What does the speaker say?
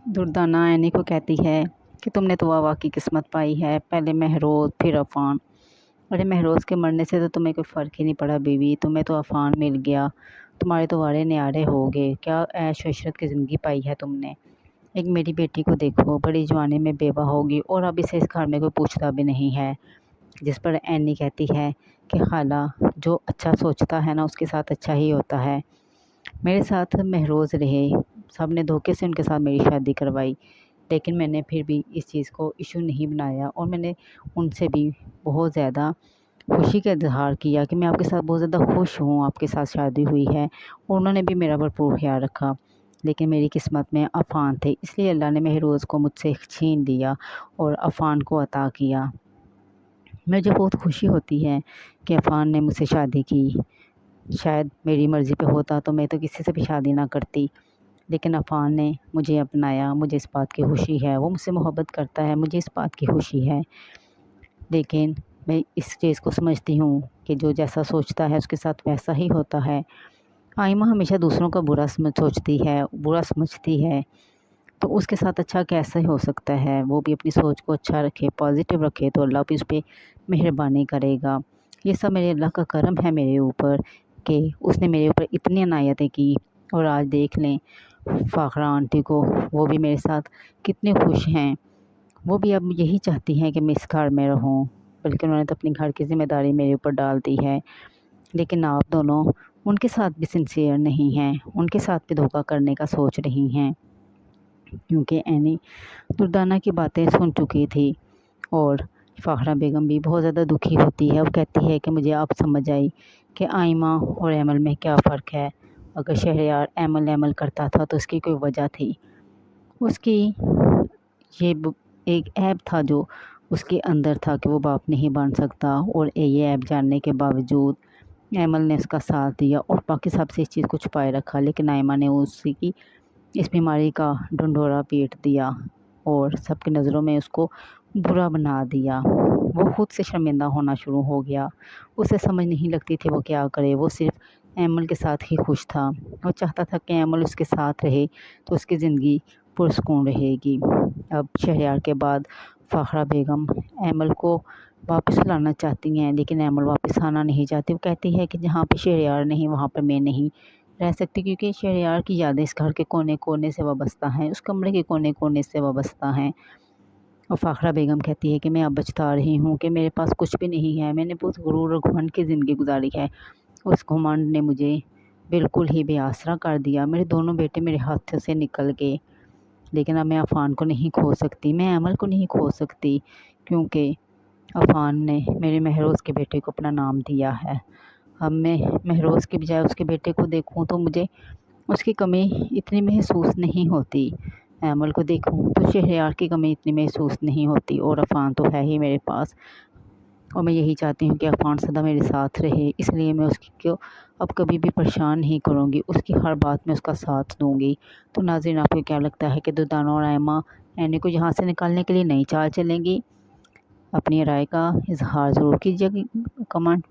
Durdana Anne को कहती है कि तुमने तो वाह की किस्मत पाई है, पहले महरोज फिर अफान। अरे महरोज के मरने से तो तुम्हें कोई फ़र्क ही नहीं पड़ा बीवी, तुम्हें तो अफान मिल गया, तुम्हारे तो वारे न्यारे हो गए, क्या ऐश इशरत की ज़िंदगी पाई है तुमने। एक मेरी बेटी को देखो, बड़ी जवानी में बेवा होगी और अब इसे इस घर में कोई पूछता भी नहीं है। जिस पर ऐनी कहती है कि खाला, जो अच्छा सोचता है ना उसके साथ अच्छा ही होता है। मेरे साथ महरोज रहे, सब ने धोखे से उनके साथ मेरी शादी करवाई, लेकिन मैंने फिर भी इस चीज़ को इशू नहीं बनाया और मैंने उनसे भी बहुत ज़्यादा खुशी का इजहार किया कि मैं आपके साथ बहुत ज़्यादा खुश हूँ, आपके साथ शादी हुई है, और उन्होंने भी मेरा भरपूर ख्याल रखा। लेकिन मेरी किस्मत में अफ़ान थे, इसलिए अल्लाह ने महरोज़ को मुझसे छीन लिया और अफ़ान को अता किया। मुझे बहुत खुशी होती है कि अफ़ान ने मुझसे शादी की। शायद मेरी मर्ज़ी पे होता तो मैं तो किसी से भी शादी ना करती, लेकिन अफ़ान ने मुझे अपनाया, मुझे इस बात की खुशी है। वो मुझसे मोहब्बत करता है, मुझे इस बात की खुशी है। लेकिन मैं इस चीज़ को समझती हूँ कि जो जैसा सोचता है उसके साथ वैसा ही होता है। आइमा हमेशा दूसरों का सोचती है, बुरा समझती है, तो उसके साथ अच्छा कैसे हो सकता है। वो भी अपनी सोच को अच्छा रखे, पॉजिटिव रखे, तो अल्लाह भी उस पर मेहरबानी करेगा। ये सब मेरे अल्लाह का करम है मेरे ऊपर कि उसने मेरे ऊपर इतनी इनायतें की। और आज देख लें फ़ाखरा आंटी को, वो भी मेरे साथ कितने खुश हैं। वो भी अब यही चाहती हैं कि मैं इस घर में रहूं, बल्कि उन्होंने तो अपनी घर की ज़िम्मेदारी मेरे ऊपर डाल दी है। लेकिन आप दोनों उनके साथ भी सिंसियर नहीं हैं, उनके साथ भी धोखा करने का सोच रही हैं, क्योंकि ऐनी दुर्दाना की बातें सुन चुकी थी। और फ़ाखरा बेगम भी बहुत ज़्यादा दुखी होती है। वो कहती है कि मुझे अब समझ आई कि आइमा और एमल में क्या फ़र्क है। अगर शहरयार एमल एमल करता था तो उसकी कोई वजह थी, उसकी एक ऐब था जो उसके अंदर था कि वो बाप नहीं बन सकता, और ये ऐब जानने के बावजूद एमल ने उसका साथ दिया और बाकी सबसे इस चीज़ को छुपाए रखा। लेकिन आइमा ने उसी की इस बीमारी का ढंढोरा पीट दिया और सबकी नज़रों में उसको बुरा बना दिया। वो खुद से शर्मिंदा होना शुरू हो गया। उसे समझ नहीं लगती थी वो क्या करे। वो सिर्फ एमल के साथ ही खुश था। वो चाहता था कि एमल उसके साथ रहे तो उसकी ज़िंदगी पुरसकून रहेगी। अब शहरयार के बाद फ़ाखरा बेगम एमल को वापस लाना चाहती हैं, लेकिन एमल वापस आना नहीं चाहती। वो कहती है कि जहाँ पे शहरयार नहीं वहाँ पर मैं नहीं रह सकती, क्योंकि शहरयार की यादें इस घर के कोने कोने से वाबस्ता हैं, उस कमरे के कोने कोने से वाबस्ता हैं। और फ़ाखरा बेगम कहती है कि मैं अब बचता रही हूँ कि मेरे पास कुछ भी नहीं है, मैंने बहुत गुरूर और घमंड की ज़िंदगी गुजारी है। उस घमंड ने मुझे बिल्कुल ही बेआसरा कर दिया। मेरे दोनों बेटे मेरे हाथों से निकल गए, लेकिन अब मैं अफ़ान को नहीं खो सकती, मैं अमल को नहीं खो सकती, क्योंकि अफ़ान ने मेरे महरोज़ के बेटे को अपना नाम दिया है। अब मैं महरोज़ के बजाय उसके बेटे को देखूं तो मुझे उसकी कमी इतनी महसूस नहीं होती। अमल को देखूं तो शहरयार की कमी इतनी महसूस नहीं होती, और अफ़ान तो है ही मेरे पास। और मैं यही चाहती हूँ कि अफ़ान सदा मेरे साथ रहे, इसलिए मैं उसकी को अब कभी भी परेशान नहीं करूँगी, उसकी हर बात में उसका साथ दूँगी। तो नाज़रीन, आपको क्या लगता है कि दुर्दाना और आइमा ऐनी को यहाँ से निकालने के लिए नई चाल चलेंगी? अपनी राय का इजहार ज़रूर कीजिएगा कमेंट में।